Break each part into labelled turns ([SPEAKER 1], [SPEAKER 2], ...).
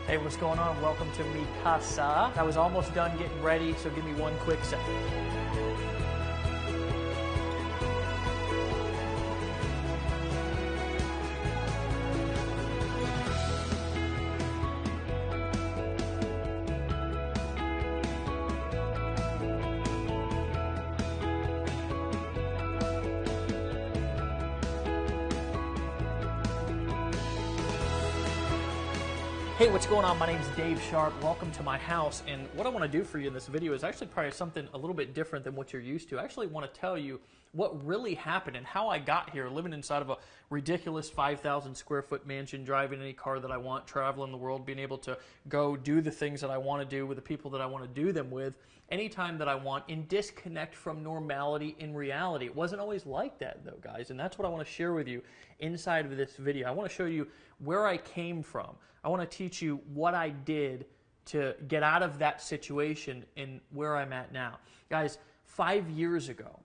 [SPEAKER 1] Hey, what's going on? Welcome to Mi Casa. I was almost done getting ready, so give me one quick second. Hey, what's going on? My name's Dave Sharp. Welcome to my house. And what I want to do for you in this video is actually probably something a little bit different than what you're used to. I actually want to tell you what really happened and how I got here, living inside of a ridiculous 5,000 square foot mansion, driving any car that I want, traveling the world, being able to go do the things that I want to do with the people that I want to do them with anytime that I want, and disconnect from normality in reality. It wasn't always like that though, guys, and that's what I want to share with you inside of this video. I want to show you where I came from. I want to teach you what I did to get out of that situation and where I'm at now. Guys, 5 years ago,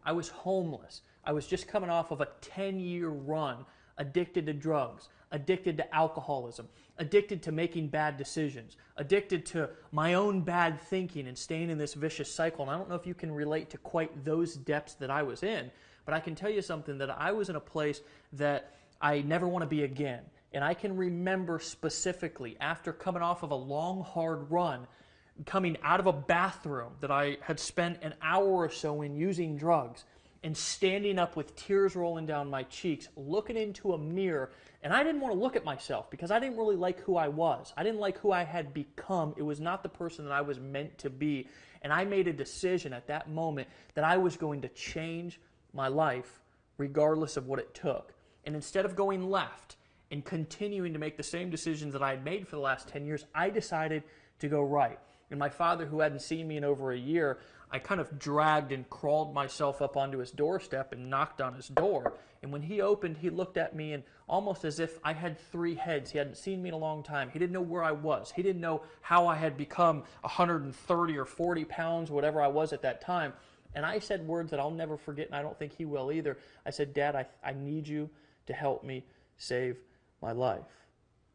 [SPEAKER 1] I was homeless. I was just coming off of a 10-year run, addicted to drugs, addicted to alcoholism, addicted to making bad decisions, addicted to my own bad thinking and staying in this vicious cycle. And I don't know if you can relate to quite those depths that I was in, but I can tell you something, that I was in a place that I never want to be again. And I can remember specifically, after coming off of a long, hard run, coming out of a bathroom that I had spent an hour or so in using drugs, and standing up with tears rolling down my cheeks, looking into a mirror, and I didn't want to look at myself because I didn't really like who I was. I didn't like who I had become. It was not the person that I was meant to be. And I made a decision at that moment that I was going to change my life regardless of what it took. And instead of going left and continuing to make the same decisions that I had made for the last 10 years, I decided to go right. And my father, who hadn't seen me in over a year, I kind of dragged and crawled myself up onto his doorstep and knocked on his door. And when he opened, he looked at me, and almost as if I had three heads. He hadn't seen me in a long time. He didn't know where I was. He didn't know how I had become 130 or 40 pounds, whatever I was at that time. And I said words that I'll never forget, and I don't think he will either. I said, "Dad, I need you to help me save my life."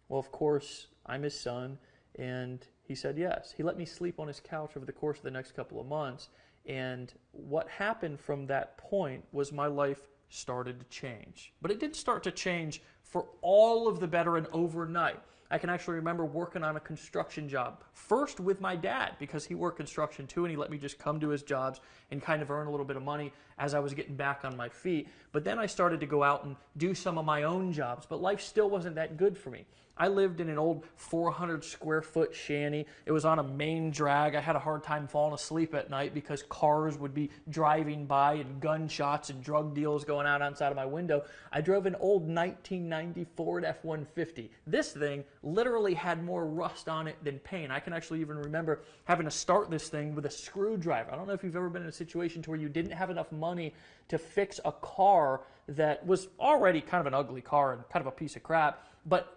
[SPEAKER 1] Well, of course, I'm his son, and he said yes. He let me sleep on his couch over the course of the next couple of months, and what happened from that point was my life started to change. But it didn't start to change for all of the better and overnight. I can actually remember working on a construction job, first with my dad, because he worked construction too, and he let me just come to his jobs and kind of earn a little bit of money as I was getting back on my feet. But then I started to go out and do some of my own jobs, but life still wasn't that good for me. I lived in an old 400 square foot shanty. It was on a main drag. I had a hard time falling asleep at night because cars would be driving by and gunshots and drug deals going out outside of my window. I drove an old 1990 Ford F-150. This thing literally had more rust on it than paint. I can actually even remember having to start this thing with a screwdriver. I don't know if you've ever been in a situation to where you didn't have enough money to fix a car that was already kind of an ugly car and kind of a piece of crap, but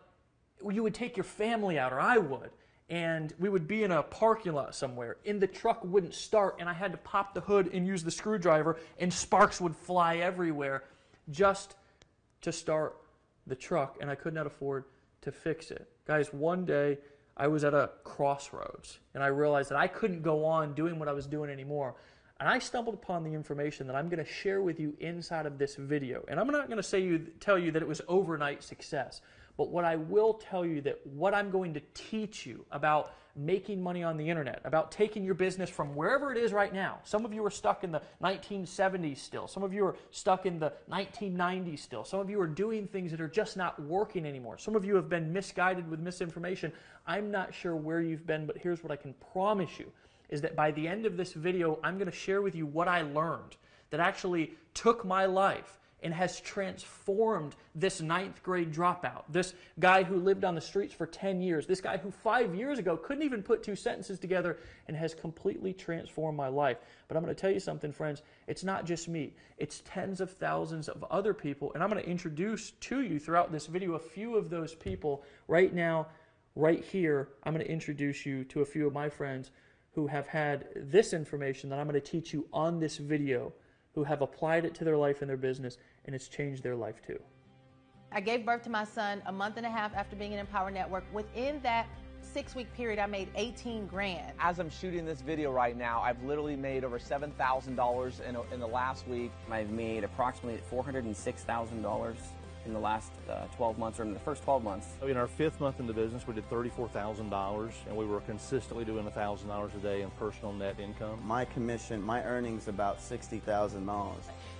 [SPEAKER 1] you would take your family out, or I would, and we would be in a parking lot somewhere, and the truck wouldn't start, and I had to pop the hood and use the screwdriver, and sparks would fly everywhere just to start the truck, and I could not afford to fix it. Guys, one day I was at a crossroads, and I realized that I couldn't go on doing what I was doing anymore. And I stumbled upon the information that I'm going to share with you inside of this video. And I'm not going to tell you that it was overnight success. But what I will tell you, that what I'm going to teach you about making money on the internet, about taking your business from wherever it is right now. Some of you are stuck in the 1970s still. Some of you are stuck in the 1990s still. Some of you are doing things that are just not working anymore. Some of you have been misguided with misinformation. I'm not sure where you've been, but here's what I can promise you, is that by the end of this video, I'm going to share with you what I learned that actually took my life and has transformed this 9th grade dropout, this guy who lived on the streets for 10 years, this guy who 5 years ago couldn't even put two sentences together, and has completely transformed my life. But I'm going to tell you something, friends, it's not just me. It's tens of thousands of other people, and I'm going to introduce to you throughout this video a few of those people. Right now, right here, I'm going to introduce you to a few of my friends who have had this information that I'm going to teach you on this video, who have applied it to their life and their business, and it's changed their life too.
[SPEAKER 2] I gave birth to my son a month and a half after being in Empower Network. Within that 6-week period, I made 18 grand.
[SPEAKER 3] As I'm shooting this video right now, I've literally made over $7,000 in the last week.
[SPEAKER 4] I've made approximately $406,000 in the last 12 months, or in the first 12 months.
[SPEAKER 5] In our 5th month in the business, we did $34,000, and we were consistently doing $1,000 a day in personal net income.
[SPEAKER 6] My commission, my earnings about $60,000.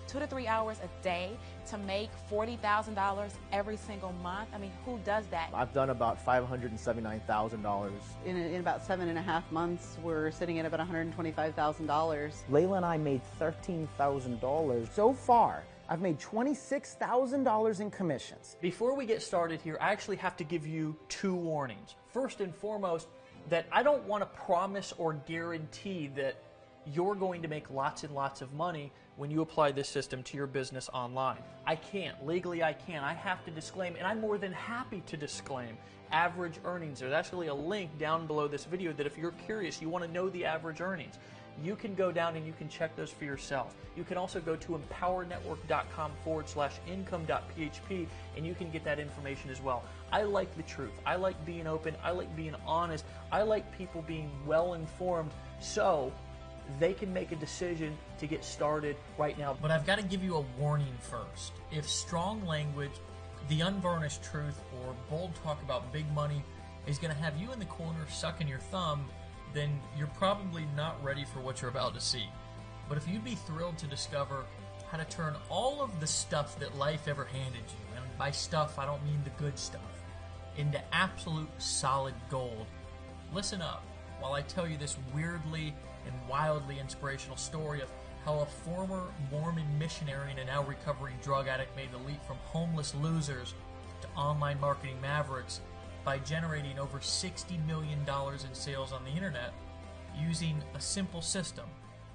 [SPEAKER 7] 2 to 3 hours a day to make $40,000 every single month. I mean, who does that?
[SPEAKER 8] I've done about $579,000.
[SPEAKER 9] In about 7.5 months, we're sitting at about $125,000.
[SPEAKER 10] Layla and I made $13,000. So far, I've made $26,000 in commissions.
[SPEAKER 1] Before we get started here, I actually have to give you 2 warnings. First and foremost, that I don't want to promise or guarantee that you're going to make lots and lots of money when you apply this system to your business online. I can't. Legally, I can't. I have to disclaim, and I'm more than happy to disclaim, average earnings. There's actually a link down below this video that if you're curious, you want to know the average earnings, you can go down and you can check those for yourself. You can also go to empowernetwork.com/income.php and you can get that information as well. I like the truth. I like being open. I like being honest. I like people being well informed so they can make a decision to get started right now. But I've got to give you a warning first. If strong language, the unvarnished truth, or bold talk about big money is going to have you in the corner sucking your thumb, then you're probably not ready for what you're about to see. But if you'd be thrilled to discover how to turn all of the stuff that life ever handed you, and by stuff I don't mean the good stuff, into absolute solid gold, listen up while I tell you this weirdly and wildly inspirational story of how a former Mormon missionary and a now recovering drug addict made the leap from homeless losers to online marketing mavericks by generating over $60 million in sales on the internet using a simple system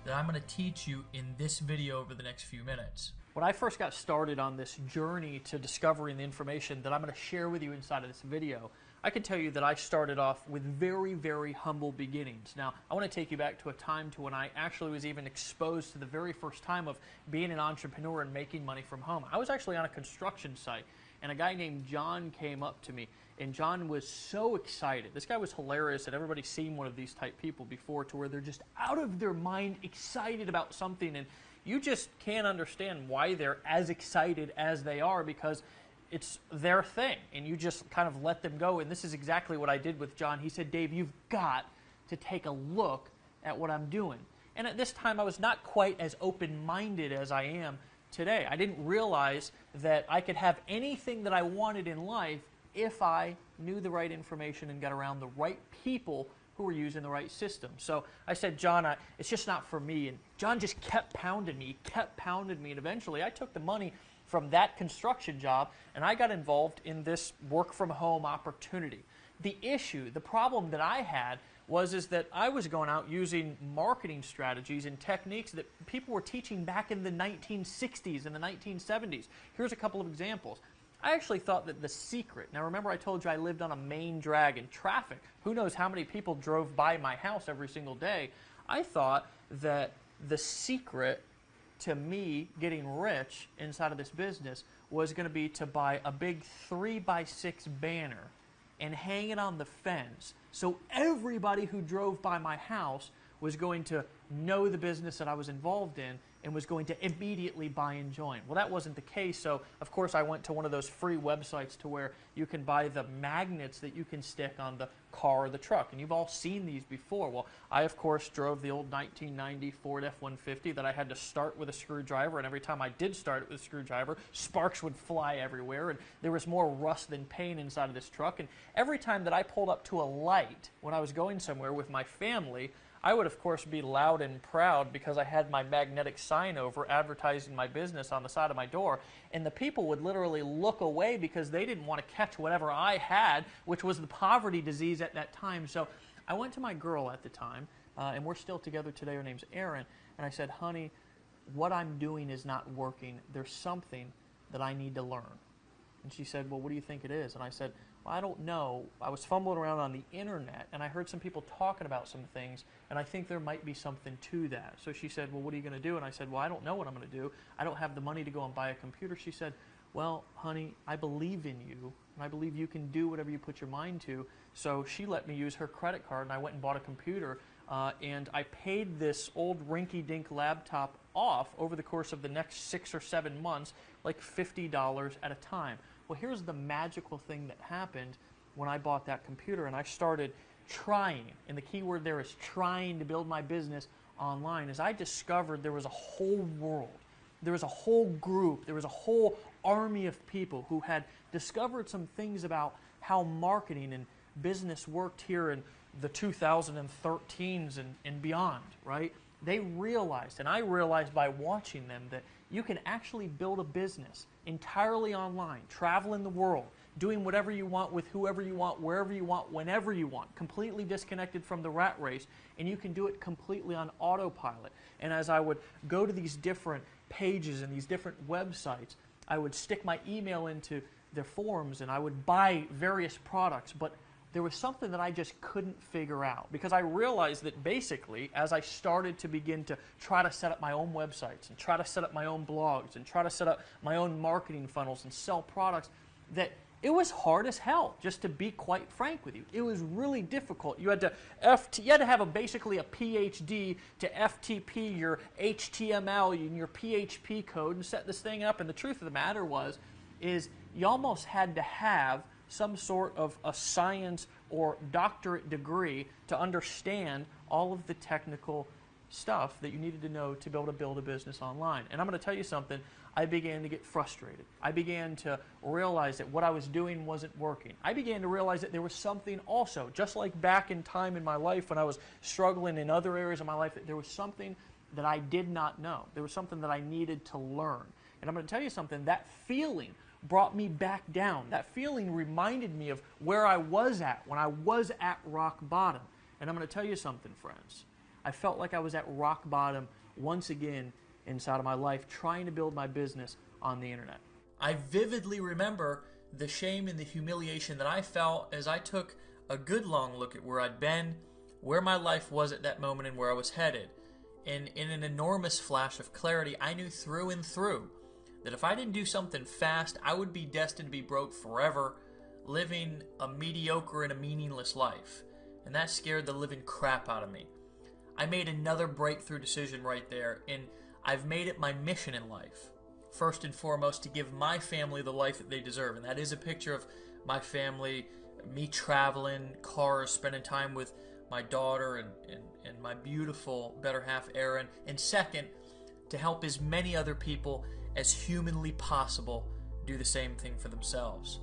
[SPEAKER 1] that I'm going to teach you in this video over the next few minutes. When I first got started on this journey to discovering the information that I'm going to share with you inside of this video, I can tell you that I started off with very, very humble beginnings. Now, I want to take you back to a time to when I actually was even exposed to the very first time of being an entrepreneur and making money from home. I was actually on a construction site, and a guy named John came up to me, and John was so excited. This guy was hilarious, and everybody's seen one of these type people before, to where they're just out of their mind excited about something, and you just can't understand why they're as excited as they are, because it's their thing, and you just kind of let them go. And this is exactly what I did with John. He said, "Dave, you've got to take a look at what I'm doing." And at this time, I was not quite as open-minded as I am today. I didn't realize that I could have anything that I wanted in life if I knew the right information and got around the right people who were using the right system. So I said, "John, it's just not for me." And John just kept pounding me, and eventually I took the money from that construction job, and I got involved in this work-from-home opportunity. The problem that I had is that I was going out using marketing strategies and techniques that people were teaching back in the 1960s and the 1970s. Here's a couple of examples. I actually thought that the secret, now remember I told you I lived on a main drag in traffic. Who knows how many people drove by my house every single day. I thought that the secret to me getting rich inside of this business was going to be to buy a big 3x6 banner and hang it on the fence so everybody who drove by my house was going to know the business that I was involved in and was going to immediately buy and join. Well, that wasn't the case, so of course I went to one of those free websites to where you can buy the magnets that you can stick on the car or the truck, and you've all seen these before. Well, I of course drove the old 1990 Ford F-150 that I had to start with a screwdriver, and every time I did start it with a screwdriver, sparks would fly everywhere, and there was more rust than paint inside of this truck. And every time that I pulled up to a light when I was going somewhere with my family, I would, of course, be loud and proud because I had my magnetic sign over advertising my business on the side of my door, and the people would literally look away because they didn't want to catch whatever I had, which was the poverty disease at that time. So I went to my girl at the time, and we're still together today. Her name's Erin, and I said, "Honey, what I'm doing is not working. There's something that I need to learn." And she said, "Well, what do you think it is?" And I said, "Well, I don't know. I was fumbling around on the internet, and I heard some people talking about some things, and I think there might be something to that." So she said, "Well, what are you going to do?" And I said, "Well, I don't know what I'm going to do. I don't have the money to go and buy a computer." She said, well, honey, I believe in you, and I believe you can do whatever you put your mind to. So she let me use her credit card, and I went and bought a computer, and I paid this old rinky-dink laptop off over the course of the next 6 or 7 months, like $50 at a time. Well, here's the magical thing that happened when I bought that computer, and I started trying, and the key word there is trying to build my business online, as I discovered there was a whole world. There was a whole group, there was a whole army of people who had discovered some things about how marketing and business worked here in the 2013s and beyond, right? They realized, and I realized by watching them, that you can actually build a business entirely online, traveling the world, doing whatever you want with whoever you want, wherever you want, whenever you want, completely disconnected from the rat race, and you can do it completely on autopilot. And as I would go to these different pages and these different websites, I would stick my email into their forms and I would buy various products, but there was something that I just couldn't figure out, because I realized that basically as I started to begin to try to set up my own websites and try to set up my own blogs and try to set up my own marketing funnels and sell products, that it was hard as hell, just to be quite frank with you. It was really difficult. You had to have basically a PhD to FTP your HTML and your PHP code and set this thing up. And the truth of the matter is you almost had to have some sort of a science or doctorate degree to understand all of the technical stuff that you needed to know to be able to build a business online. And I'm going to tell you something, I began to get frustrated. I began to realize that what I was doing wasn't working. I began to realize that there was something also, just like back in time in my life when I was struggling in other areas of my life, that there was something that I did not know. There was something that I needed to learn. And I'm going to tell you something, that feeling brought me back down. That feeling reminded me of where I was at when I was at rock bottom. And I'm going to tell you something, friends. I felt like I was at rock bottom once again inside of my life, trying to build my business on the internet. I vividly remember the shame and the humiliation that I felt as I took a good long look at where I'd been, where my life was at that moment, and where I was headed. And in an enormous flash of clarity, I knew through and through that if I didn't do something fast, I would be destined to be broke forever, living a mediocre and a meaningless life. And that scared the living crap out of me. I made another breakthrough decision right there, and I've made it my mission in life, first and foremost, to give my family the life that they deserve. And that is a picture of my family, me traveling, cars, spending time with my daughter and my beautiful better half, Erin. And second, to help as many other people as humanly possible do the same thing for themselves.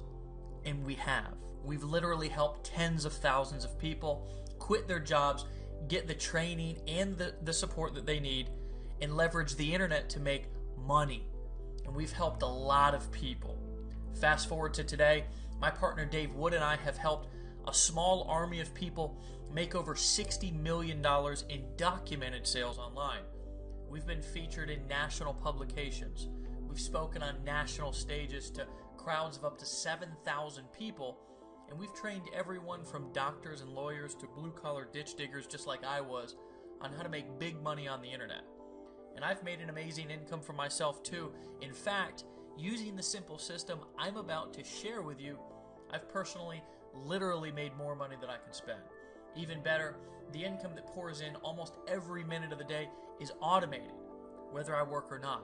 [SPEAKER 1] And we have. We've literally helped tens of thousands of people quit their jobs, get the training and the support that they need, and leverage the internet to make money. And we've helped a lot of people. Fast forward to today, my partner Dave Wood and I have helped a small army of people make over $60 million in documented sales online. We've been featured in national publications. We've spoken on national stages to crowds of up to 7,000 people, and we've trained everyone from doctors and lawyers to blue-collar ditch diggers just like I was on how to make big money on the internet. And I've made an amazing income for myself too. In fact, using the simple system I'm about to share with you, I've personally literally made more money than I can spend. Even better, the income that pours in almost every minute of the day is automated, whether I work or not.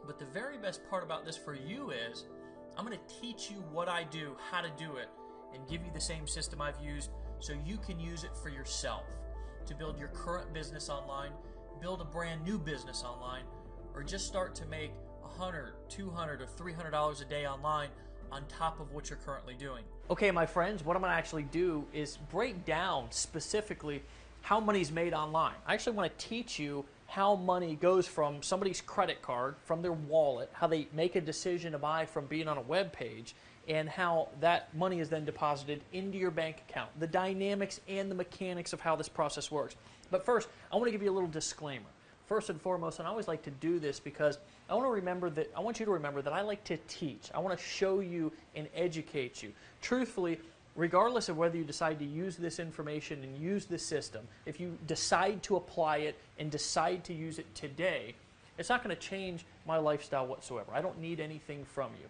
[SPEAKER 1] But the very best part about this for you is I'm going to teach you what I do, how to do it, and give you the same system I've used so you can use it for yourself to build your current business online, build a brand new business online, or just start to make $100, $200, or $300 a day online on top of what you're currently doing. Okay, my friends, what I'm going to actually do is break down specifically how money's made online. I actually want to teach you how money goes from somebody's credit card, from their wallet, how they make a decision to buy from being on a web page, and how that money is then deposited into your bank account, the dynamics and the mechanics of how this process works. But first, I want to give you a little disclaimer. First and foremost, and I always like to do this because I want you to remember that I like to teach. I want to show you and educate you. Truthfully, regardless of whether you decide to use this information and use this system, if you decide to apply it and decide to use it today, It's not going to change my lifestyle whatsoever. I don't need anything from you.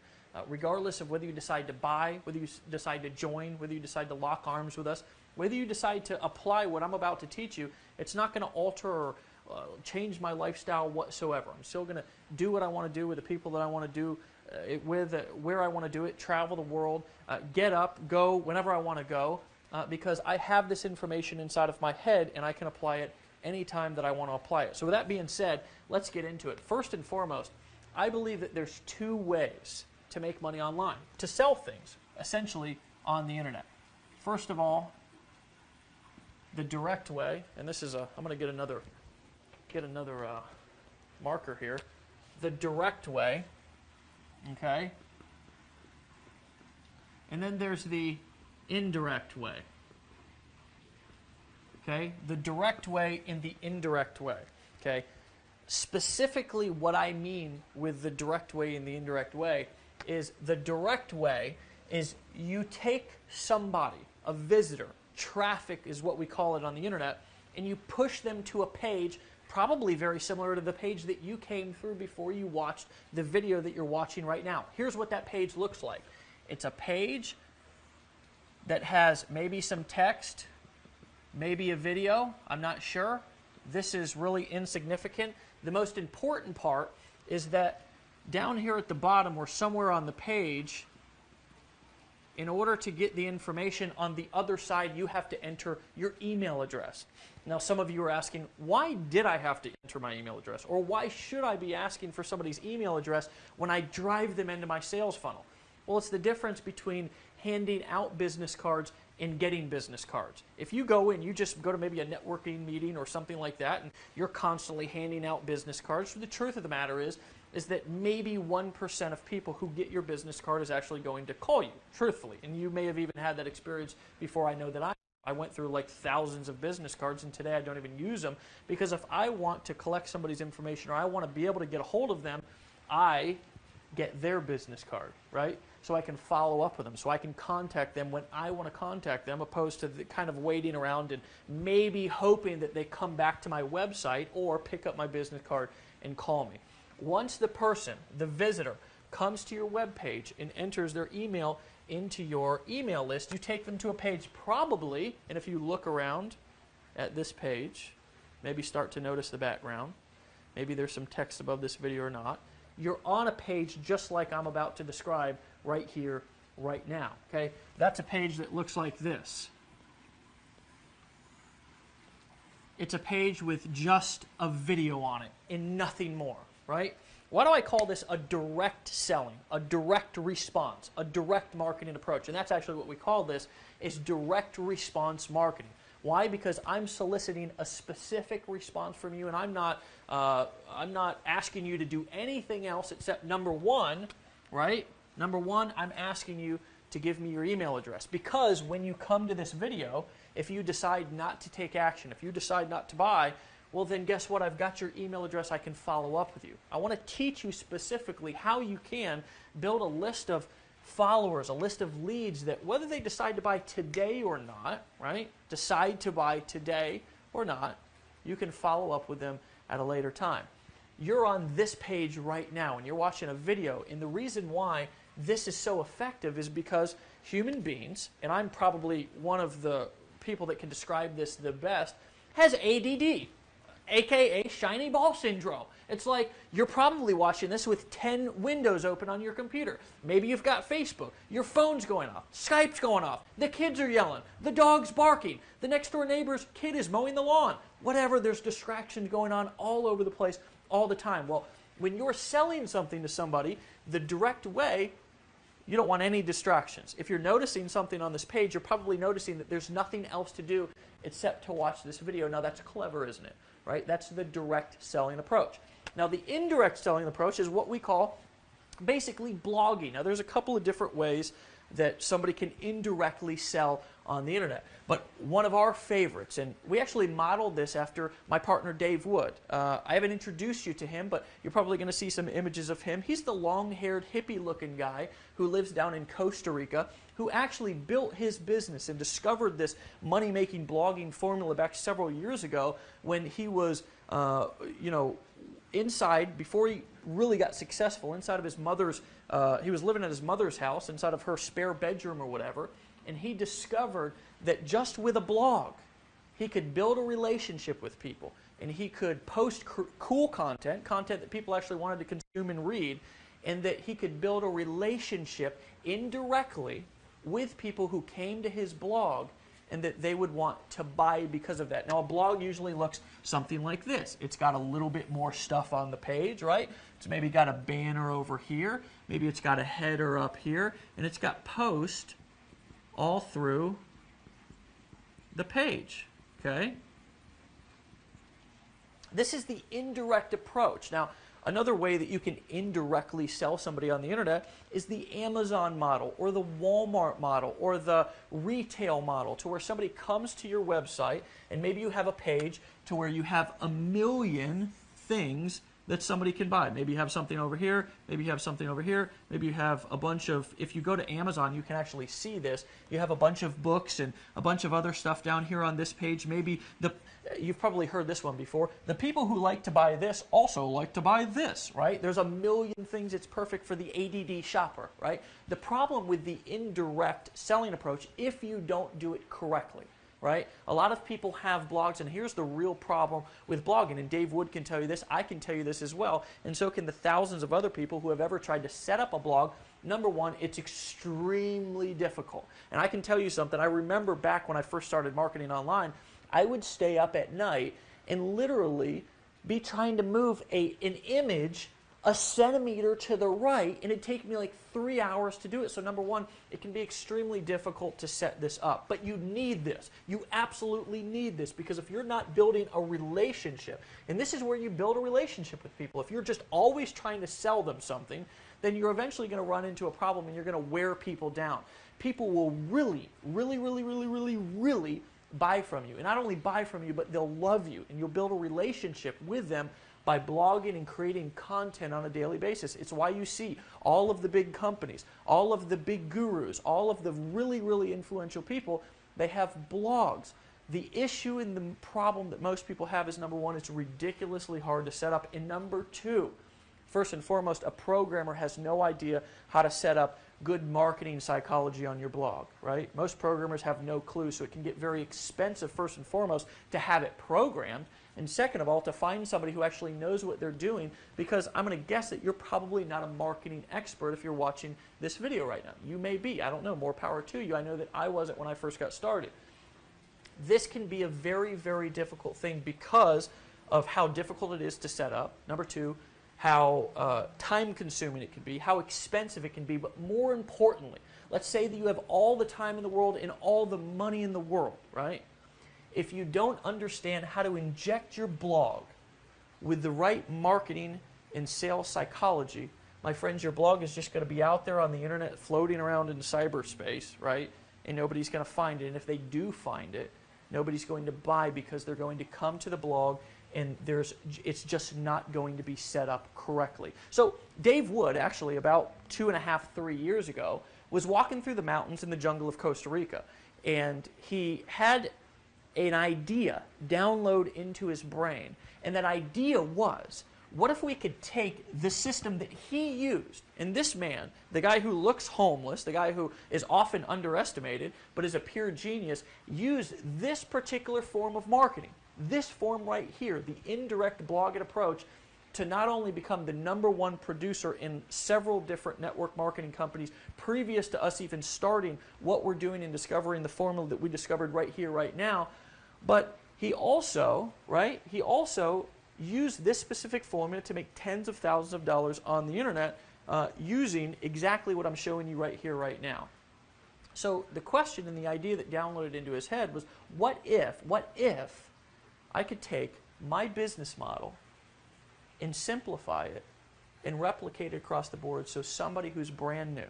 [SPEAKER 1] Regardless of whether you decide to buy, whether you decide to join, whether you decide to lock arms with us, whether you decide to apply what I'm about to teach you, it's not going to alter or change my lifestyle whatsoever. I'm still going to do what I want to do with the people that I want to do it with, where I want to do it, travel the world, get up, go whenever I want to go, because I have this information inside of my head and I can apply it anytime that I want to apply it. So with that being said, let's get into it. First and foremost, I believe that there's two ways to make money online, to sell things, essentially, on the internet. First of all, the direct way, and this is I'm going to get another marker here. The direct way, okay? And then there's the indirect way. Okay? The direct way and the indirect way. Okay? Specifically what I mean with the direct way and the indirect way is the direct way is you take somebody, a visitor, traffic is what we call it on the internet, and you push them to a page probably very similar to the page that you came through before you watched the video that you're watching right now. Here's what that page looks like. It's a page that has maybe some text, maybe a video, I'm not sure. This is really insignificant. The most important part is that down here at the bottom or somewhere on the page, in order to get the information on the other side, you have to enter your email address. Now, some of you are asking, why did I have to enter my email address? Or why should I be asking for somebody's email address when I drive them into my sales funnel? Well, it's the difference between handing out business cards and getting business cards. If you go in, you just go to maybe a networking meeting or something like that, and you're constantly handing out business cards, the truth of the matter is that maybe 1% of people who get your business card is actually going to call you, truthfully. And you may have even had that experience before. I know that I went through like thousands of business cards, and today I don't even use them, because if I want to collect somebody's information or I want to be able to get a hold of them, I get their business card, right? So I can follow up with them, so I can contact them when I want to contact them, opposed to the kind of waiting around and maybe hoping that they come back to my website or pick up my business card and call me. Once the person, the visitor, comes to your web page and enters their email into your email list, you take them to a page probably, and if you look around at this page, maybe start to notice the background, maybe there's some text above this video or not, you're on a page just like I'm about to describe right here, right now. Okay, that's a page that looks like this. It's a page with just a video on it and nothing more, right? Why do I call this a direct selling, a direct response, a direct marketing approach? And that's actually what we call this, is direct response marketing. Why? Because I'm soliciting a specific response from you, and I'm not asking you to do anything else except number one, right? Number one, I'm asking you to give me your email address, because when you come to this video, if you decide not to take action, if you decide not to buy, well then guess what? I've got your email address. I can follow up with you. I want to teach you specifically how you can build a list of followers, a list of leads that whether they decide to buy today or not, right? Decide to buy today or not, you can follow up with them at a later time. You're on this page right now and you're watching a video, and the reason why this is so effective is because human beings, and I'm probably one of the people that can describe this the best, has ADD, aka shiny ball syndrome. It's like you're probably watching this with 10 windows open on your computer. Maybe you've got Facebook, your phone's going off, Skype's going off, the kids are yelling, the dog's barking, the next door neighbor's kid is mowing the lawn. Whatever, there's distractions going on all over the place all the time. Well, when you're selling something to somebody the direct way, you don't want any distractions. If you're noticing something on this page, you're probably noticing that there's nothing else to do except to watch this video. Now that's clever, isn't it? Right? That's the direct selling approach. Now the indirect selling approach is what we call basically blogging. Now there's a couple of different ways that somebody can indirectly sell on the internet. But one of our favorites, and we actually modeled this after my partner Dave Wood. I haven't introduced you to him, but you're probably going to see some images of him. He's the long-haired, hippie-looking guy who lives down in Costa Rica, who actually built his business and discovered this money-making blogging formula back several years ago when he was, inside, before he really got successful, inside of his mother's, he was living at his mother's house, inside of her spare bedroom or whatever, and he discovered that just with a blog, he could build a relationship with people, and he could post cool content that people actually wanted to consume and read, and that he could build a relationship indirectly with people who came to his blog and that they would want to buy because of that. Now, a blog usually looks something like this. It's got a little bit more stuff on the page, right? It's maybe got a banner over here. Maybe it's got a header up here. And it's got post all through the page, okay? This is the indirect approach. Now, another way that you can indirectly sell somebody on the internet is the Amazon model or the Walmart model or the retail model, to where somebody comes to your website and maybe you have a page to where you have 1 million things that somebody can buy. Maybe you have something over here, maybe you have something over here, maybe you have a bunch of, if you go to Amazon, you can actually see this. You have a bunch of books and a bunch of other stuff down here on this page. Maybe you've probably heard this one before. The people who like to buy this also like to buy this, right? There's 1 million things. It's perfect for the ADD shopper, right? The problem with the indirect selling approach, if you don't do it correctly, right? A lot of people have blogs, and here's the real problem with blogging, and Dave Wood can tell you this, I can tell you this as well, and so can the thousands of other people who have ever tried to set up a blog. Number one, it's extremely difficult. And I can tell you something, I remember back when I first started marketing online, I would stay up at night and literally be trying to move an image 1 centimeter to the right, and it'd take me like 3 hours to do it. So number one, it can be extremely difficult to set this up. But you need this. You absolutely need this, because if you're not building a relationship, and this is where you build a relationship with people, if you're just always trying to sell them something, then you're eventually going to run into a problem and you're going to wear people down. People will really, really, really, really, really, really buy from you. And not only buy from you, but they'll love you, and you'll build a relationship with them by blogging and creating content on a daily basis. It's why you see all of the big companies, all of the big gurus, all of the really, really influential people, they have blogs. The issue and the problem that most people have is, number one, it's ridiculously hard to set up. And number two, first and foremost, a programmer has no idea how to set up good marketing psychology on your blog, right? Most programmers have no clue, so it can get very expensive, first and foremost, to have it programmed. And second of all, to find somebody who actually knows what they're doing, because I'm going to guess that you're probably not a marketing expert if you're watching this video right now. You may be. I don't know. More power to you. I know that I wasn't when I first got started. This can be a very, very difficult thing because of how difficult it is to set up. Number two, how time-consuming it can be, how expensive it can be. But more importantly, let's say that you have all the time in the world and all the money in the world, right? If you don't understand how to inject your blog with the right marketing and sales psychology, my friends, your blog is just going to be out there on the internet floating around in cyberspace, right? And nobody's going to find it. And if they do find it, nobody's going to buy, because they're going to come to the blog and it's just not going to be set up correctly. So Dave Wood, actually about 2.5, 3 years ago, was walking through the mountains in the jungle of Costa Rica, and he had an idea download into his brain. And that idea was, what if we could take the system that he used, and this man, the guy who looks homeless, the guy who is often underestimated, but is a pure genius, use this particular form of marketing, this form right here, the indirect blogging approach, to not only become the #1 producer in several different network marketing companies previous to us even starting what we're doing and discovering the formula that we discovered right here, right now. But he also, right, used this specific formula to make tens of thousands of dollars on the internet using exactly what I'm showing you right here, right now. So the question and the idea that downloaded into his head was, what if I could take my business model and simplify it and replicate it across the board, so somebody who's brand new,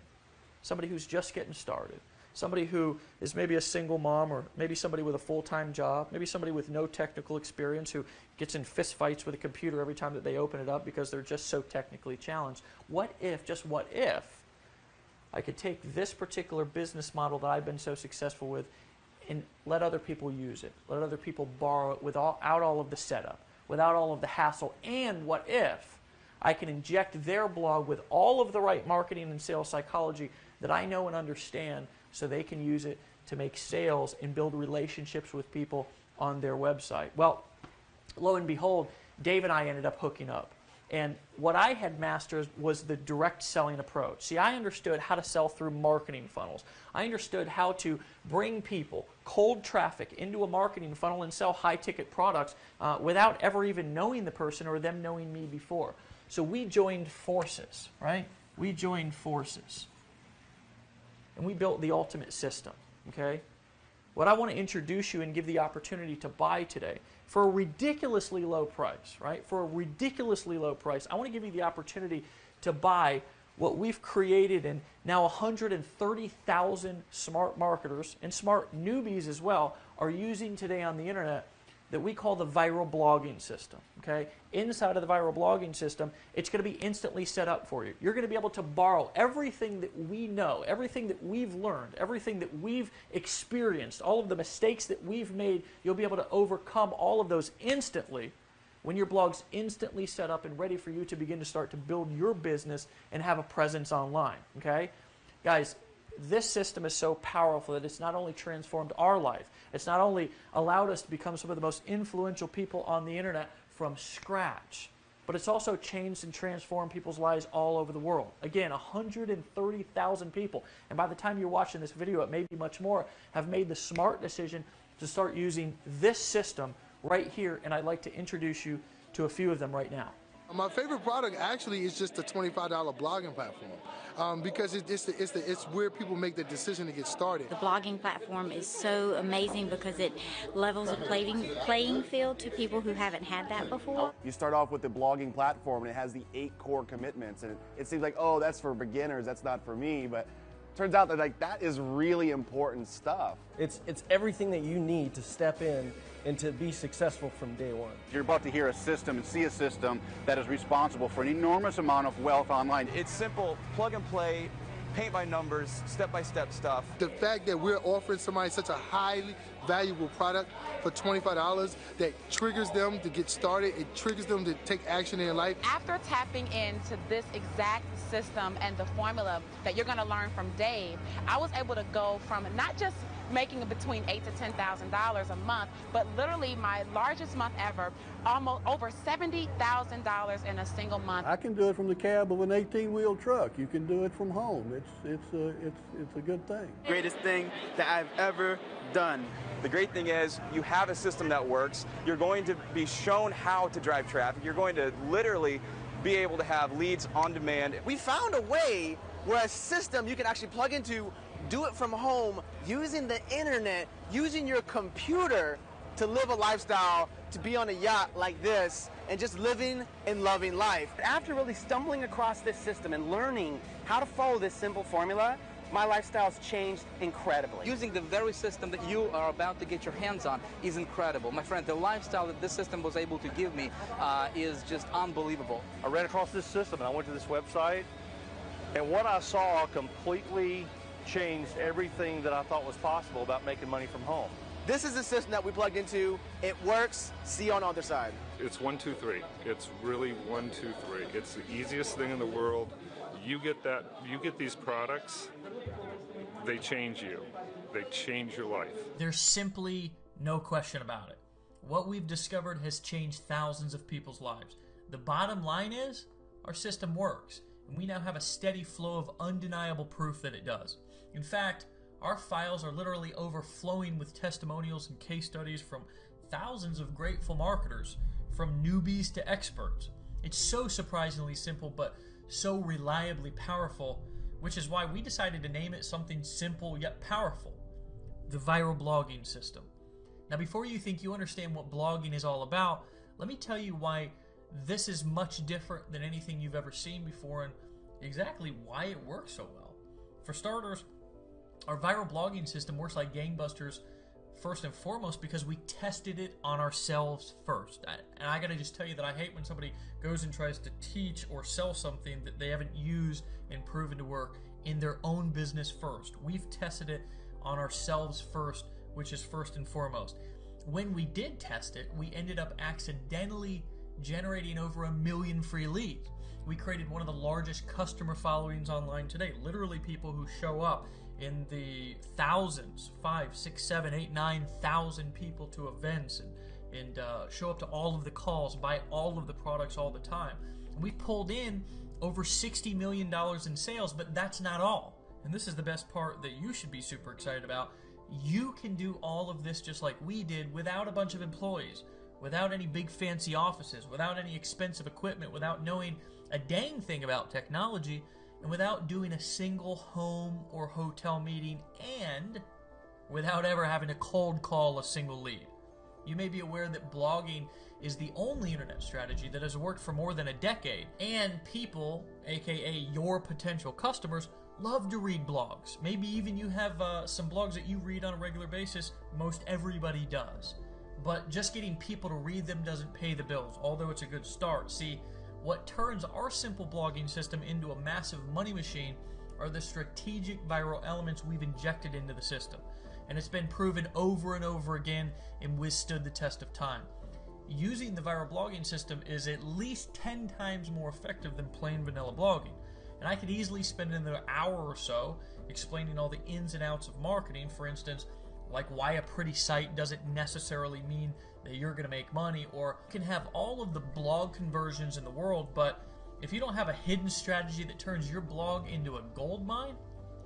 [SPEAKER 1] somebody who's just getting started, somebody who is maybe a single mom, or maybe somebody with a full-time job, maybe somebody with no technical experience who gets in fist fights with a computer every time that they open it up because they're just so technically challenged. What if, just what if, I could take this particular business model that I've been so successful with and let other people use it, let other people borrow it without all of the setup, without all of the hassle? And what if I can inject their blog with all of the right marketing and sales psychology that I know and understand, so they can use it to make sales and build relationships with people on their website? Well, lo and behold, Dave and I ended up hooking up. And what I had mastered was the direct selling approach. See, I understood how to sell through marketing funnels. I understood how to bring people, cold traffic, into a marketing funnel and sell high-ticket products without ever even knowing the person or them knowing me before. So we joined forces, right? We joined forces. And we built the ultimate system, okay? What I want to introduce you and give the opportunity to buy today for a ridiculously low price, right? For a ridiculously low price, I want to give you the opportunity to buy what we've created, and now 130,000 smart marketers and smart newbies as well are using today on the internet, that we call the viral blogging system, okay? Inside of the viral blogging system, it's going to be instantly set up for you. You're going to be able to borrow everything that we know, everything that we've learned, everything that we've experienced, all of the mistakes that we've made. You'll be able to overcome all of those instantly when your blog's instantly set up and ready for you to begin to start to build your business and have a presence online, okay? Guys, this system is so powerful that it's not only transformed our life, it's not only allowed us to become some of the most influential people on the internet from scratch, but it's also changed and transformed people's lives all over the world. Again, 130,000 people, and by the time you're watching this video, it may be much more, have made the smart decision to start using this system right here, and I'd like to introduce you to a few of them right now.
[SPEAKER 11] My favorite product actually is just the $25 blogging platform, because it's where people make the decision to get started.
[SPEAKER 12] The blogging platform is so amazing because it levels a playing field to people who haven't had that before.
[SPEAKER 6] You start off with the blogging platform, and it has the 8 core commitments, and it seems like, oh, that's for beginners, that's not for me, but turns out that that is really important stuff.
[SPEAKER 13] It's everything that you need to step in and to be successful from day one.
[SPEAKER 14] You're about to hear a system and see a system that is responsible for an enormous amount of wealth online.
[SPEAKER 15] It's simple, plug and play, paint by numbers, step-by-step stuff.
[SPEAKER 11] The fact that we're offering somebody such a highly valuable product for $25 that triggers them to get started, it triggers them to take action in life.
[SPEAKER 7] After tapping into this exact system and the formula that you're going to learn from Dave, I was able to go from not just making between $8,000 to $10,000 a month, but literally my largest month ever, almost over $70,000 in a single month.
[SPEAKER 16] I can do it from the cab of an 18-wheel truck. You can do it from home. It's a good thing.
[SPEAKER 15] Greatest thing that I've ever done. The great thing is you have a system that works. You're going to be shown how to drive traffic. You're going to literally be able to have leads on demand.
[SPEAKER 17] We found a way where a system you can actually plug into, do it from home, using the internet, using your computer to live a lifestyle, to be on a yacht like this, and just living and loving life.
[SPEAKER 10] After really stumbling across this system and learning how to follow this simple formula, my lifestyle's changed incredibly.
[SPEAKER 18] Using the very system that you are about to get your hands on is incredible. My friend, the lifestyle that this system was able to give me is just unbelievable.
[SPEAKER 5] I ran across this system and I went to this website, and what I saw completely changed everything that I thought was possible about making money from home.
[SPEAKER 17] This is the system that we plugged into. It works. See you on the other side.
[SPEAKER 19] It's 1, 2, 3. It's really 1, 2, 3. It's the easiest thing in the world. You get these products, they change you. They change your life.
[SPEAKER 1] There's simply no question about it. What we've discovered has changed thousands of people's lives. The bottom line is, our system works, and we now have a steady flow of undeniable proof that it does. In fact, our files are literally overflowing with testimonials and case studies from thousands of grateful marketers, from newbies to experts. It's so surprisingly simple, but so reliably powerful, which is why we decided to name it something simple yet powerful: the viral blogging system. Now, before you think you understand what blogging is all about, let me tell you why this is much different than anything you've ever seen before, and exactly why it works so well. For starters, our viral blogging system works like gangbusters first and foremost because we tested it on ourselves first. And I gotta just tell you that I hate when somebody goes and tries to teach or sell something that they haven't used and proven to work in their own business first. We've tested it on ourselves first, which is first and foremost. when we did test it, we ended up accidentally generating over 1 million free leads. We created one of the largest customer followings online today. Literally people who show up in the thousands, 5, 6, 7, 8, 9,000 people to events and show up to all of the calls, buy all of the products all the time. And we pulled in over $60 million in sales, but that's not all. And this is the best part that you should be super excited about. You can do all of this just like we did without a bunch of employees, without any big fancy offices, without any expensive equipment, without knowing a dang thing about technology, and without doing a single home or hotel meeting, and without ever having to cold call a single lead. You may be aware that blogging is the only internet strategy that has worked for more than a decade, and people, aka your potential customers, love to read blogs. Maybe even you have some blogs that you read on a regular basis. Most everybody does. But just getting people to read them doesn't pay the bills, although it's a good start. See, what turns our simple blogging system into a massive money machine are the strategic viral elements we've injected into the system. And it's been proven over and over again and withstood the test of time. Using the viral blogging system is at least 10 times more effective than plain vanilla blogging. And I could easily spend another hour or so explaining all the ins and outs of marketing, for instance, like why a pretty site doesn't necessarily mean that you're going to make money, or you can have all of the blog conversions in the world, but if you don't have a hidden strategy that turns your blog into a gold mine,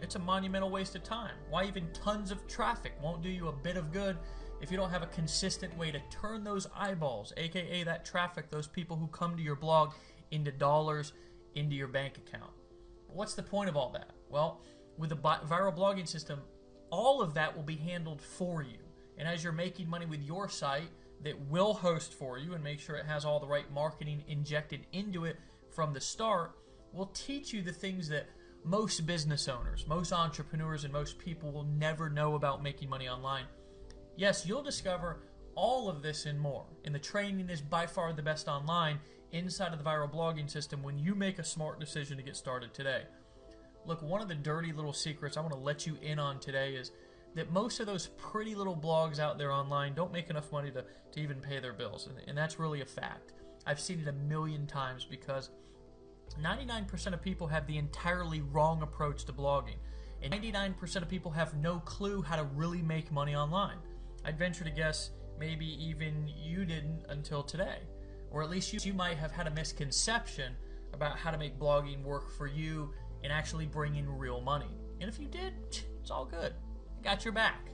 [SPEAKER 1] it's a monumental waste of time. Why even tons of traffic won't do you a bit of good if you don't have a consistent way to turn those eyeballs, aka that traffic, those people who come to your blog, into dollars, into your bank account. But what's the point of all that? Well, with the viral blogging system, all of that will be handled for you. And as you're making money with your site that will host for you and make sure it has all the right marketing injected into it from the start, we'll teach you the things that most business owners, most entrepreneurs, and most people will never know about making money online. Yes, you'll discover all of this and more. And the training is by far the best online inside of the viral blogging system when you make a smart decision to get started today. Look, one of the dirty little secrets I want to let you in on today is that most of those pretty little blogs out there online don't make enough money to even pay their bills. And that's really a fact. I've seen it a million times because 99% of people have the entirely wrong approach to blogging. And 99% of people have no clue how to really make money online. I'd venture to guess maybe even you didn't until today. Or at least you might have had a misconception about how to make blogging work for you and actually bring in real money. And if you did, it's all good. I got your back.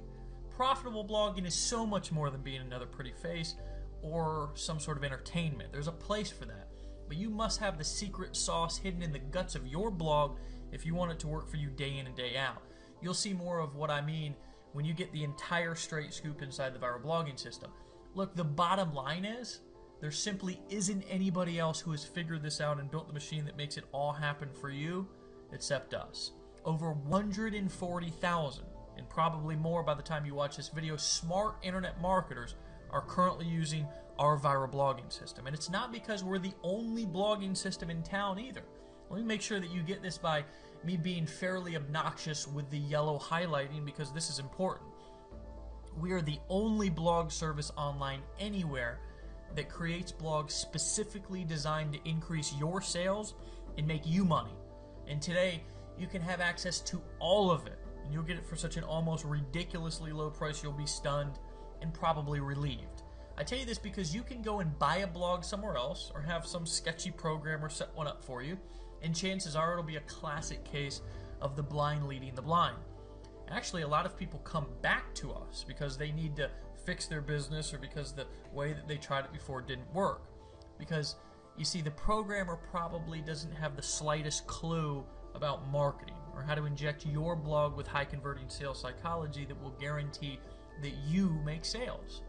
[SPEAKER 1] Profitable blogging is so much more than being another pretty face or some sort of entertainment. There's a place for that. But you must have the secret sauce hidden in the guts of your blog if you want it to work for you day in and day out. You'll see more of what I mean when you get the entire straight scoop inside the viral blogging system. Look, the bottom line is there simply isn't anybody else who has figured this out and built the machine that makes it all happen for you except us. Over 140,000, and probably more by the time you watch this video, smart internet marketers are currently using our viral blogging system. And it's not because we're the only blogging system in town either. Let me make sure that you get this by me being fairly obnoxious with the yellow highlighting, because this is important. We are the only blog service online anywhere that creates blogs specifically designed to increase your sales and make you money. And today, you can have access to all of it. And you'll get it for such an almost ridiculously low price, you'll be stunned and probably relieved. I tell you this because you can go and buy a blog somewhere else or have some sketchy programmer set one up for you, and chances are it'll be a classic case of the blind leading the blind. Actually, a lot of people come back to us because they need to fix their business or because the way that they tried it before didn't work. Because, you see, the programmer probably doesn't have the slightest clue about marketing or how to inject your blog with high-converting sales psychology that will guarantee that you make sales.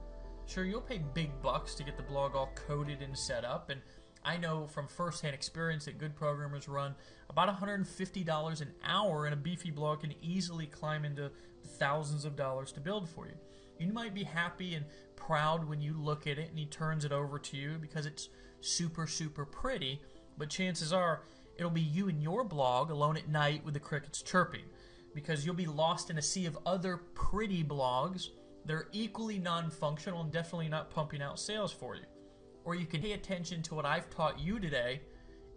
[SPEAKER 1] Sure, you'll pay big bucks to get the blog all coded and set up, and I know from first-hand experience that good programmers run about $150 an hour, and a beefy blog can easily climb into thousands of dollars to build for you. You might be happy and proud when you look at it and he turns it over to you because it's super, super pretty, but chances are it'll be you and your blog alone at night with the crickets chirping, because you'll be lost in a sea of other pretty blogs They're equally non-functional and definitely not pumping out sales for you. Or you can pay attention to what I've taught you today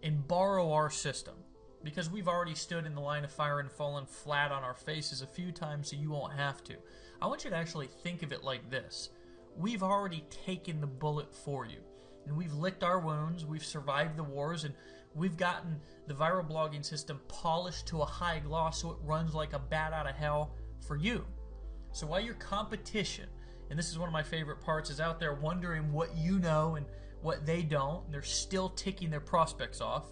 [SPEAKER 1] and borrow our system, because we've already stood in the line of fire and fallen flat on our faces a few times, so you won't have to. I want you to actually think of it like this. We've already taken the bullet for you, and we've licked our wounds, we've survived the wars, and we've gotten the viral blogging system polished to a high gloss so it runs like a bat out of hell for you. So while your competition, and this is one of my favorite parts, is out there wondering what you know and what they don't, and they're still ticking their prospects off,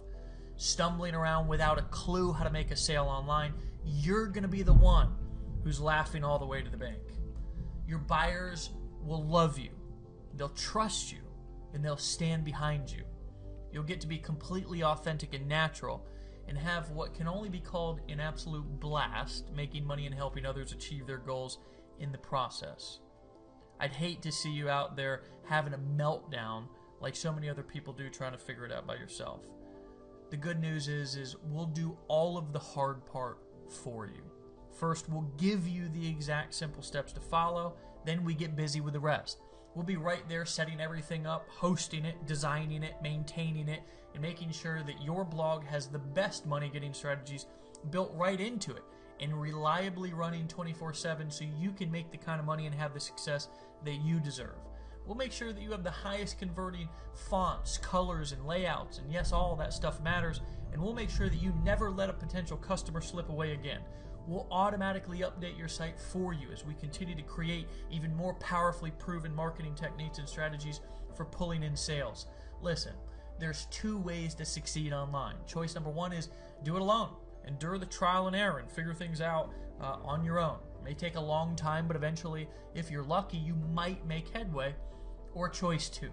[SPEAKER 1] stumbling around without a clue how to make a sale online, you're going to be the one who's laughing all the way to the bank. Your buyers will love you, they'll trust you, and they'll stand behind you. You'll get to be completely authentic and natural and have what can only be called an absolute blast, making money and helping others achieve their goals in the process. I'd hate to see you out there having a meltdown like so many other people do trying to figure it out by yourself. The good news is we'll do all of the hard part for you. First, we'll give you the exact simple steps to follow, then we get busy with the rest. We'll be right there setting everything up, hosting it, designing it, maintaining it, and making sure that your blog has the best money-getting strategies built right into it and reliably running 24/7 so you can make the kind of money and have the success that you deserve. We'll make sure that you have the highest converting fonts, colors, and layouts, and yes, all that stuff matters, and we'll make sure that you never let a potential customer slip away again. We'll automatically update your site for you as we continue to create even more powerfully proven marketing techniques and strategies for pulling in sales. Listen, there's two ways to succeed online. Choice number one is do it alone. Endure the trial and error and figure things out on your own. It may take a long time, but eventually, if you're lucky, you might make headway. Or choice two,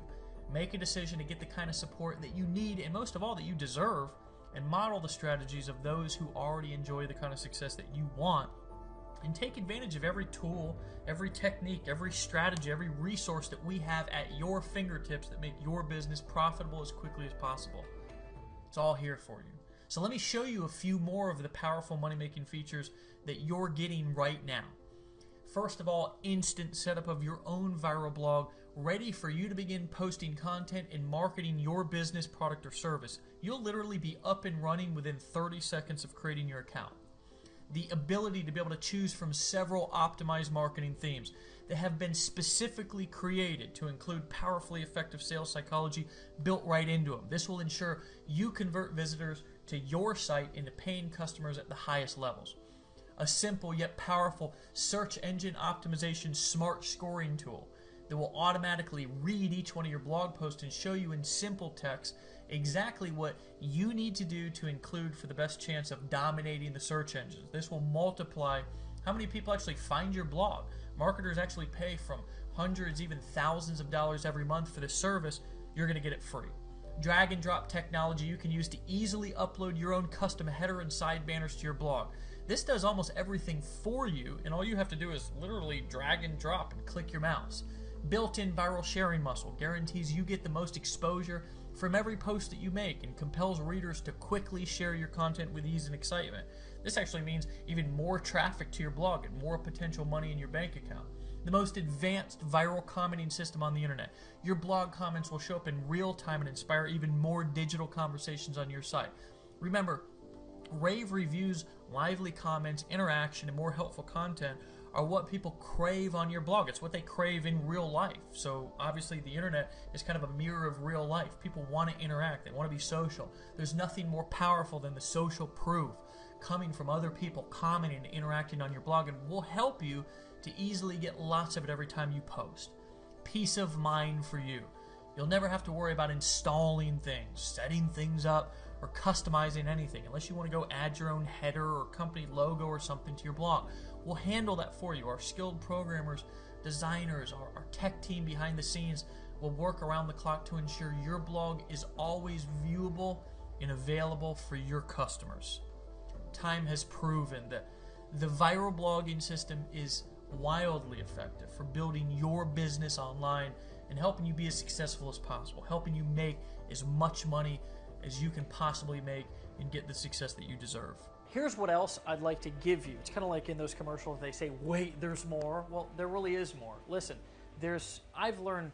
[SPEAKER 1] make a decision to get the kind of support that you need and most of all that you deserve, and model the strategies of those who already enjoy the kind of success that you want, and take advantage of every tool, every technique, every strategy, every resource that we have at your fingertips that make your business profitable as quickly as possible. It's all here for you. So let me show you a few more of the powerful money-making features that you're getting right now. First of all, instant setup of your own viral blog, ready for you to begin posting content and marketing your business, product, or service. You'll literally be up and running within 30 seconds of creating your account. The ability to be able to choose from several optimized marketing themes that have been specifically created to include powerfully effective sales psychology built right into them. This will ensure you convert visitors to your site into paying customers at the highest levels. A simple yet powerful search engine optimization smart scoring tool that will automatically read each one of your blog posts and show you in simple text exactly what you need to do to include for the best chance of dominating the search engines. This will multiply how many people actually find your blog. Marketers actually pay from hundreds, even thousands of dollars every month for this service. You're going to get it free. Drag and drop technology you can use to easily upload your own custom header and side banners to your blog. This does almost everything for you, and all you have to do is literally drag and drop and click your mouse. Built-in viral sharing muscle guarantees you get the most exposure from every post that you make and compels readers to quickly share your content with ease and excitement. This actually means even more traffic to your blog and more potential money in your bank account. The most advanced viral commenting system on the internet. Your blog comments will show up in real time and inspire even more digital conversations on your site. Remember, rave reviews, lively comments, interaction, and more helpful content are what people crave on your blog. It's what they crave in real life. So obviously the internet is kind of a mirror of real life. People want to interact. They want to be social. There's nothing more powerful than the social proof coming from other people commenting and interacting on your blog, and we'll help you to easily get lots of it every time you post. Peace of mind for you. You'll never have to worry about installing things, setting things up, or customizing anything unless you want to go add your own header or company logo or something to your blog. We'll handle that for you. Our skilled programmers, designers, our tech team behind the scenes will work around the clock to ensure your blog is always viewable and available for your customers. Time has proven that the viral blogging system is wildly effective for building your business online and helping you be as successful as possible, helping you make as much money as you can possibly make and get the success that you deserve. Here's what else I'd like to give you. It's kind of like in those commercials, they say, wait, there's more. Well, there really is more. Listen, I've learned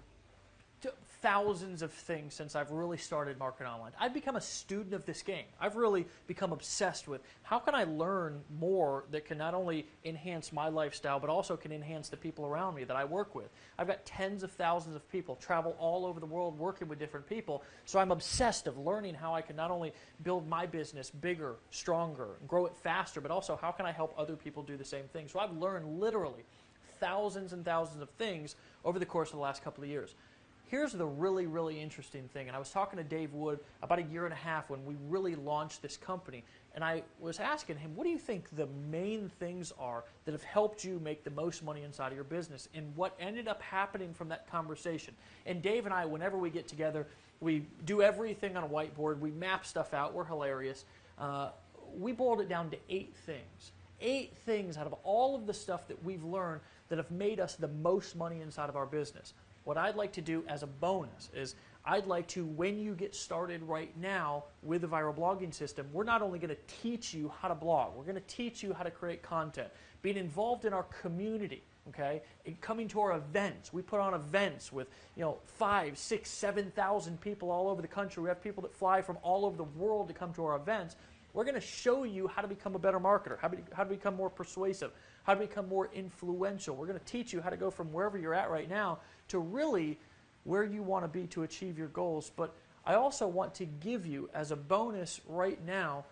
[SPEAKER 1] thousands of things since I've really started marketing online. I've become a student of this game. I've really become obsessed with how can I learn more that can not only enhance my lifestyle, but also can enhance the people around me that I work with. I've got tens of thousands of people travel all over the world working with different people, so I'm obsessed of learning how I can not only build my business bigger, stronger, grow it faster, but also how can I help other people do the same thing. So I've learned literally thousands and thousands of things over the course of the last couple of years. Here's the really, really interesting thing, and I was talking to Dave Wood about a year and a half when we really launched this company, and I was asking him, what do you think the main things are that have helped you make the most money inside of your business? And what ended up happening from that conversation? And Dave and I, whenever we get together, we do everything on a whiteboard, we map stuff out, we're hilarious. We boiled it down to 8 things. 8 things out of all of the stuff that we've learned that have made us the most money inside of our business. What I'd like to do as a bonus is I'd like to, when you get started right now with the viral blogging system, we're not only going to teach you how to blog, we're going to teach you how to create content, being involved in our community, okay, and coming to our events. We put on events with 5, 6, 7,000 people all over the country. We have people that fly from all over the world to come to our events. We're going to show you how to become a better marketer, how to become more persuasive, how to become more influential. We're going to teach you how to go from wherever you're at right now to really where you want to be to achieve your goals. But I also want to give you, as a bonus right now,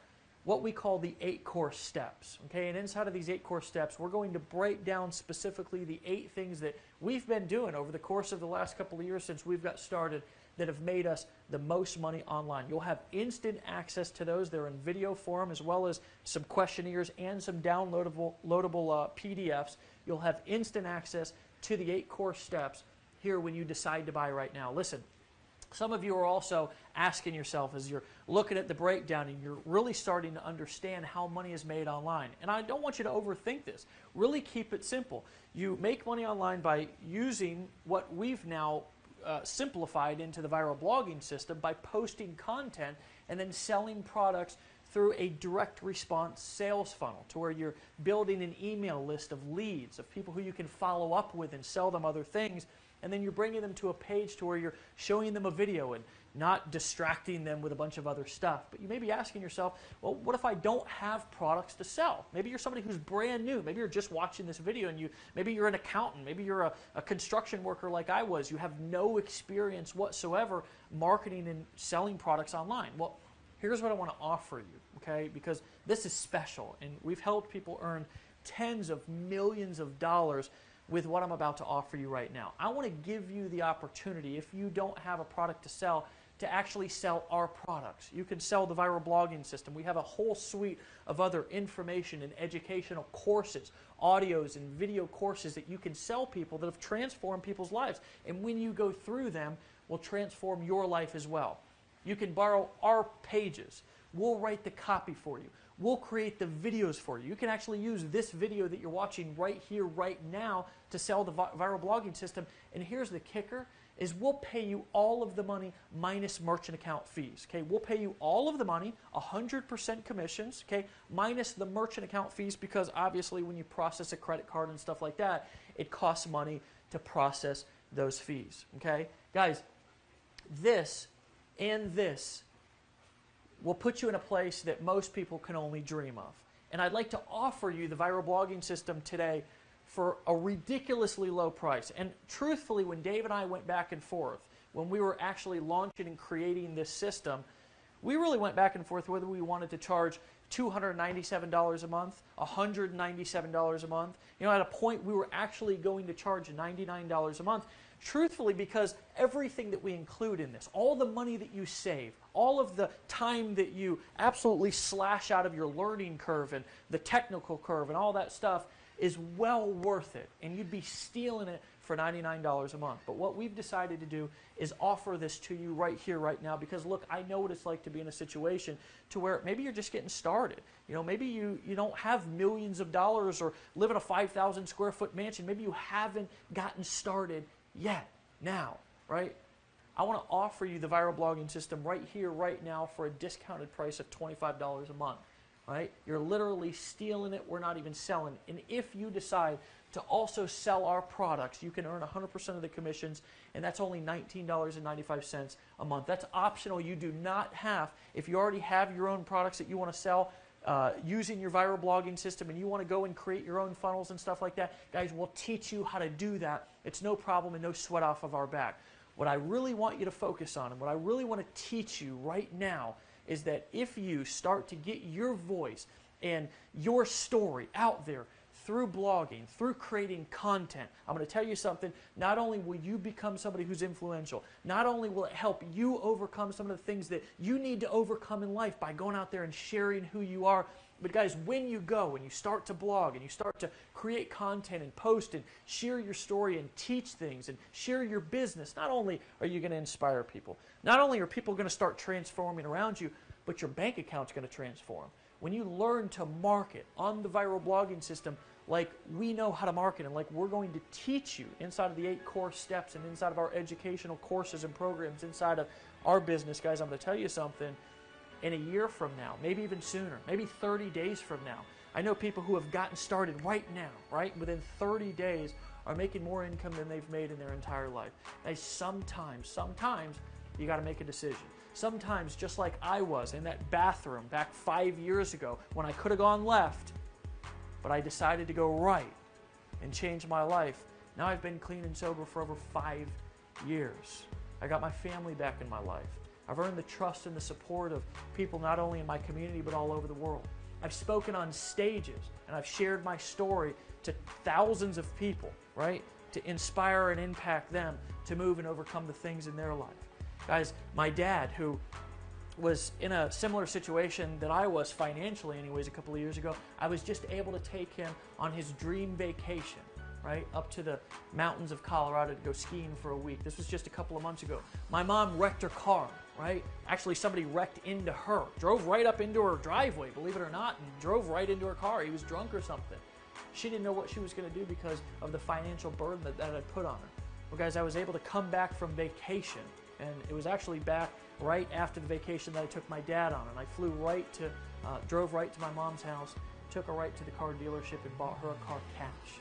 [SPEAKER 1] what we call the 8 core steps. Okay, and inside of these 8 core steps, we're going to break down specifically the 8 things that we've been doing over the course of the last couple of years since we've got started that have made us the most money online. You'll have instant access to those. They're in video form, as well as some questionnaires and some downloadable PDFs. You'll have instant access to the 8 core steps here when you decide to buy right now. Listen, some of you are also asking yourself as you're looking at the breakdown and you're really starting to understand how money is made online. And I don't want you to overthink this. Really keep it simple. You make money online by using what we've now simplified into the viral blogging system by posting content and then selling products through a direct response sales funnel to where you're building an email list of leads, of people who you can follow up with and sell them other things. And then you're bringing them to a page to where you're showing them a video and not distracting them with a bunch of other stuff. But you may be asking yourself, well, what if I don't have products to sell? Maybe you're somebody who's brand new. Maybe you're just watching this video and maybe you're an accountant. Maybe you're a construction worker like I was. You have no experience whatsoever marketing and selling products online. Well, here's what I want to offer you, okay? Because this is special, and we've helped people earn tens of millions of dollars with what I'm about to offer you right now. I want to give you the opportunity, if you don't have a product to sell, to actually sell our products. You can sell the viral blogging system. We have a whole suite of other information and educational courses, audios and video courses that you can sell people that have transformed people's lives. And when you go through them, will transform your life as well. You can borrow our pages. We'll write the copy for you. We'll create the videos for you. You can actually use this video that you're watching right here, right now, to sell the viral blogging system. And here's the kicker, is we'll pay you all of the money minus merchant account fees. Okay, we'll pay you all of the money, 100% commissions, okay, minus the merchant account fees, because obviously when you process a credit card and stuff like that, it costs money to process those fees. Okay, guys, this and this will put you in a place that most people can only dream of. And I'd like to offer you the viral blogging system today for a ridiculously low price. And truthfully, when Dave and I went back and forth, when we were actually launching and creating this system, we really went back and forth whether we wanted to charge $297 a month, $197 a month. At a point we were actually going to charge $99 a month. Truthfully, because everything that we include in this, all the money that you save, all of the time that you absolutely slash out of your learning curve and the technical curve and all that stuff is well worth it. And you'd be stealing it for $99 a month. But what we've decided to do is offer this to you right here, right now, because look, I know what it's like to be in a situation to where maybe you're just getting started. Maybe you don't have millions of dollars or live in a 5,000 square foot mansion. Maybe you haven't gotten started yet, now, right? I want to offer you the viral blogging system right here, right now for a discounted price of $25 a month. right? You're literally stealing it. We're not even selling. And if you decide to also sell our products, you can earn 100% of the commissions, and that's only $19.95 a month. That's optional. You do not have, if you already have your own products that you want to sell using your viral blogging system and you want to go and create your own funnels and stuff like that, guys, we'll teach you how to do that. It's no problem and no sweat off of our back. What I really want you to focus on and what I really want to teach you right now is that if you start to get your voice and your story out there through blogging, through creating content, I'm going to tell you something, not only will you become somebody who's influential, not only will it help you overcome some of the things that you need to overcome in life by going out there and sharing who you are, but guys, when you go and you start to blog and you start to create content and post and share your story and teach things and share your business, not only are you going to inspire people, not only are people going to start transforming around you, but your bank account's going to transform. When you learn to market on the viral blogging system like we know how to market and like we're going to teach you inside of the 8 core steps and inside of our educational courses and programs inside of our business, guys, I'm going to tell you something. In a year from now, maybe even sooner, maybe 30 days from now, I know people who have gotten started right now, right, within 30 days are making more income than they've made in their entire life. Now, sometimes you got to make a decision. Sometimes, just like I was in that bathroom back 5 years ago when I could have gone left, but I decided to go right and change my life. Now I've been clean and sober for over 5 years. I got my family back in my life. I've earned the trust and the support of people not only in my community but all over the world. I've spoken on stages and I've shared my story to thousands of people, right? To inspire and impact them to move and overcome the things in their life. Guys, my dad, who was in a similar situation that I was financially anyways a couple of years ago, I was just able to take him on his dream vacation, right, up to the mountains of Colorado to go skiing for a week. This was just a couple of months ago. My mom wrecked her car, right? Actually, somebody wrecked into her, drove right up into her driveway, believe it or not, and drove right into her car. He was drunk or something. She didn't know what she was going to do because of the financial burden that I'd put on her. Well, guys, I was able to come back from vacation, and it was actually back right after the vacation that I took my dad on, and I flew right to, drove right to my mom's house, took her right to the car dealership and bought her a car cash.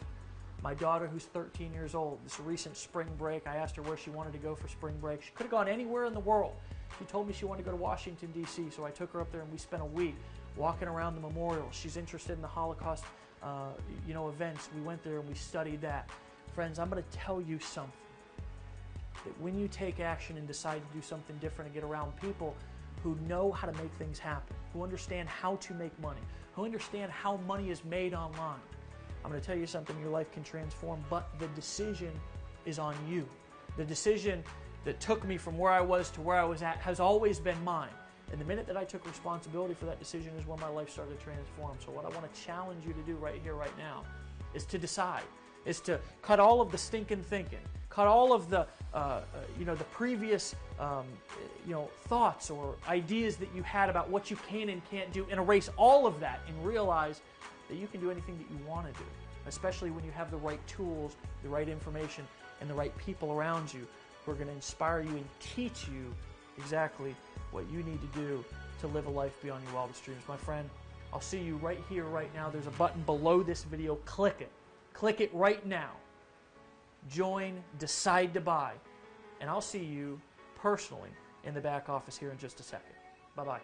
[SPEAKER 1] My daughter, who's 13 years old, this recent spring break, I asked her where she wanted to go for spring break. She could have gone anywhere in the world. She told me she wanted to go to Washington, D.C., so I took her up there and we spent a week walking around the memorial. She's interested in the Holocaust, events. We went there and we studied that. Friends, I'm going to tell you something. That when you take action and decide to do something different and get around people who know how to make things happen, who understand how to make money, who understand how money is made online, I'm going to tell you something, your life can transform, but the decision is on you. The decision that took me from where I was to where I was at has always been mine. And the minute that I took responsibility for that decision is when my life started to transform. So what I want to challenge you to do right here, right now, is to decide, is to cut all of the stinking thinking, cut all of the, the previous, thoughts or ideas that you had about what you can and can't do, and erase all of that and realize that you can do anything that you want to do, especially when you have the right tools, the right information, and the right people around you who are going to inspire you and teach you exactly what you need to do to live a life beyond your wildest dreams. My friend, I'll see you right here, right now. There's a button below this video. Click it. Click it right now. Join, decide to buy, and I'll see you personally in the back office here in just a second. Bye-bye.